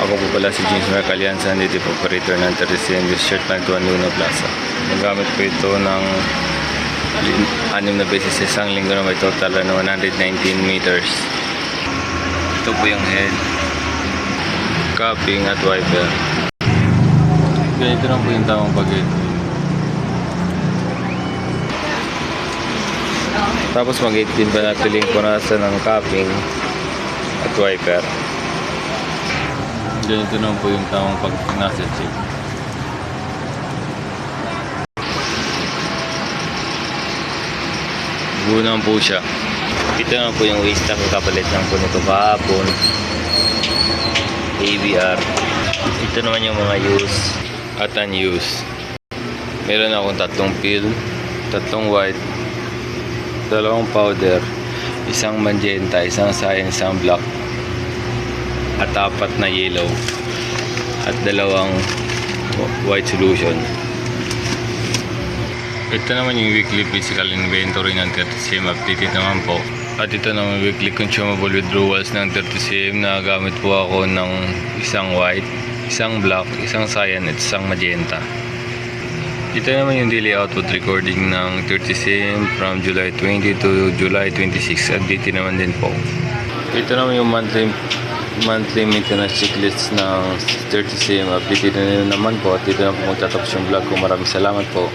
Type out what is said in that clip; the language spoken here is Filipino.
Ako po pala si James Mark Alianza, native operator ng 30cm shirt plant 1 Luna Plaza. Nagamit po ito ng 6 na beses sa isang linggo na may total na 119 meters. Ito po yung head, cupping at wiper. Ganito lang po yung tamang pag-head. Tapos mag-18 pa natin yung punasan ng cupping at wiper. Ganito naman po yung tamang pag nasa check. Buo naman po siya. Ito naman po yung waste stock. Kapalit lang po nito kahapon. ABR. Ito naman yung mga use at unused. Meron akong 3 peel, 3 white, 2 powder, 1 magenta, 1 cyan, 1 black, at 4 na yellow at 2 white solution. Ito naman yung weekly physical inventory ng 30cm updated naman po. At ito naman weekly consumable withdrawals ng 30cm na gamit po ako ng 1 white, 1 black, 1 cyan at 1 magenta. Ito naman yung daily output recording ng 30cm from July 20 to July 26. Updated naman din po. Ito naman yung monthly maintenance checklist ng 30cm. Updated na naman po. At dito na po magtatapos yung vlog ko. Maraming salamat po.